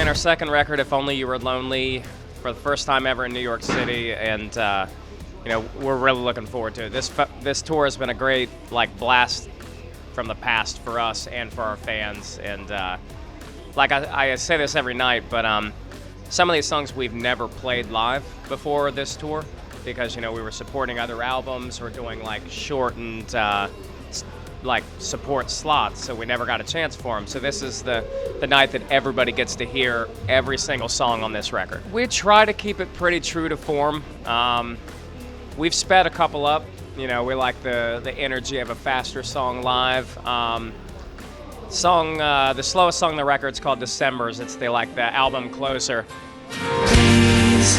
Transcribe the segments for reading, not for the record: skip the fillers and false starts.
playing our second record, If Only You Were Lonely, for the first time ever in New York City, and we're really looking forward to it. This tour has been a great blast from the past for us and for our fans, and I say this every night, but some of these songs we've never played live before this tour because we were supporting other albums or doing shortened support slots, so we never got a chance for them. So this is the night that everybody gets to hear every single song on this record. We try to keep it pretty true to form. We've sped a couple up. We like the energy of a faster song live. The slowest song on the record is called Decembers. It's the album closer. Please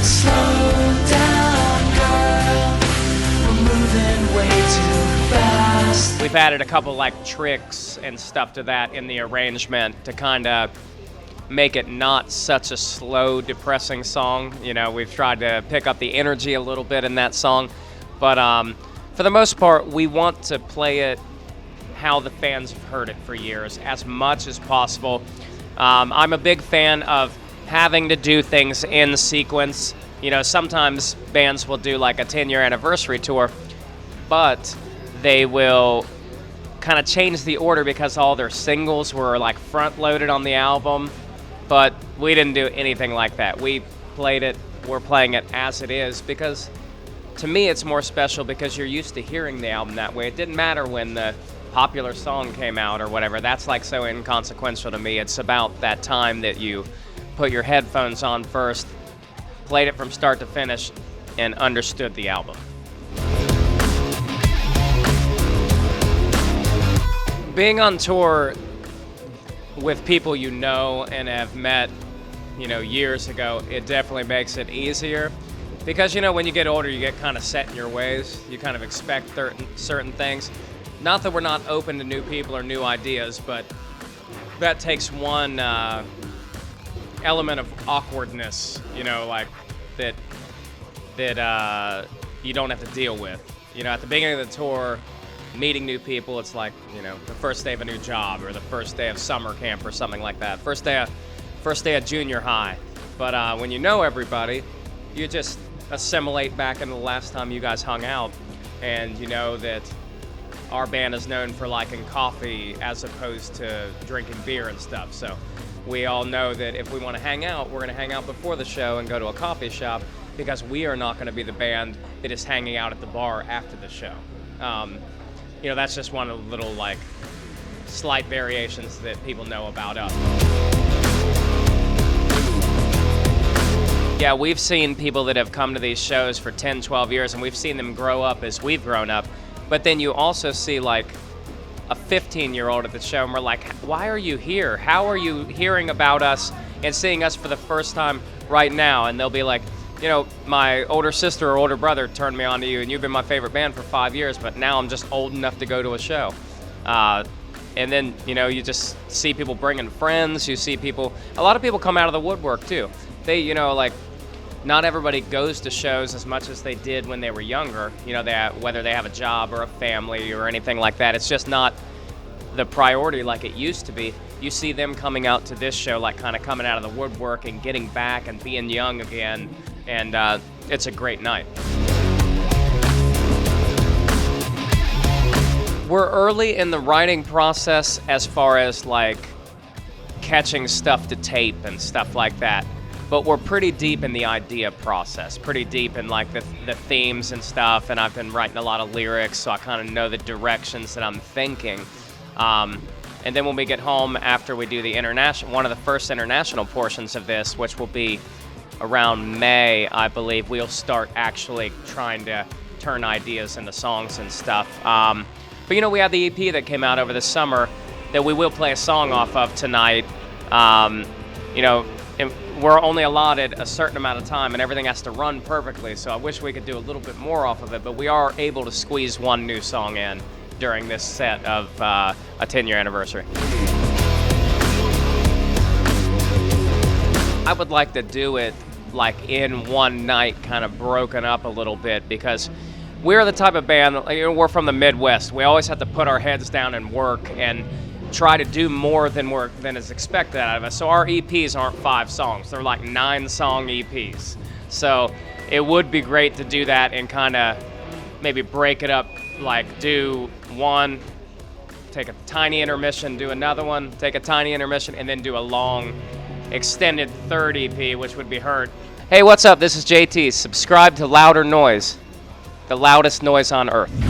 slow down, girl. We're moving way too fast. We've added a couple tricks and stuff to that in the arrangement to kind of make it not such a slow, depressing song. We've tried to pick up the energy a little bit in that song, but for the most part, we want to play it how the fans have heard it for years, as much as possible. I'm a big fan of having to do things in sequence. Sometimes bands will do a 10-year anniversary tour, but they will kind of change the order because all their singles were front-loaded on the album, but we didn't do anything like that. We're playing it as it is because to me it's more special because you're used to hearing the album that way. It didn't matter when the popular song came out or whatever. That's so inconsequential to me. It's about that time that you put your headphones on first, played it from start to finish, and understood the album. Being on tour with people and have met, years ago, it definitely makes it easier. Because, when you get older, you get kind of set in your ways. You kind of expect certain things. Not that we're not open to new people or new ideas, but that takes one element of awkwardness, that you don't have to deal with. At the beginning of the tour, meeting new people, it's the first day of a new job or the first day of summer camp or something like that. First day of junior high. But when you know everybody, you just assimilate back into the last time you guys hung out, and you know that our band is known for liking coffee as opposed to drinking beer and stuff. So we all know that if we want to hang out, we're going to hang out before the show and go to a coffee shop because we are not going to be the band that is hanging out at the bar after the show. That's just one of the little slight variations that people know about us. Yeah, we've seen people that have come to these shows for 10, 12 years, and we've seen them grow up as we've grown up. But then you also see a 15-year-old at the show, and we're like, why are you here? How are you hearing about us and seeing us for the first time right now? And they'll be like, my older sister or older brother turned me on to you, and you've been my favorite band for 5 years, but now I'm just old enough to go to a show. And then, you just see people bringing friends. You see a lot of people come out of the woodwork, too. They, not everybody goes to shows as much as they did when they were younger, whether they have a job or a family or anything like that. It's just not the priority like it used to be. You see them coming out to this show, kind of coming out of the woodwork and getting back and being young again, and it's a great night. We're early in the writing process as far as catching stuff to tape and stuff like that. But we're pretty deep in the idea process, pretty deep in the themes and stuff, and I've been writing a lot of lyrics, so I kind of know the directions that I'm thinking. And then when we get home after we do one of the first international portions of this, which will be around May, I believe, we'll start actually trying to turn ideas into songs and stuff. But we have the EP that came out over the summer that we will play a song off of tonight. And we're only allotted a certain amount of time, and everything has to run perfectly, so I wish we could do a little bit more off of it, but we are able to squeeze one new song in during this set of a 10-year anniversary. I would like to do it in one night, kind of broken up a little bit, because we're the type of band, we're from the Midwest. We always have to put our heads down and work, and try to do more than is expected out of us. So our EPs aren't 5 songs; they're like 9-song EPs. So it would be great to do that and kind of maybe break it up, like do one, take a tiny intermission, do another one, take a tiny intermission, and then do a long, extended third EP, which would be heard. Hey, what's up? This is JT. Subscribe to Louder Noise, the loudest noise on earth.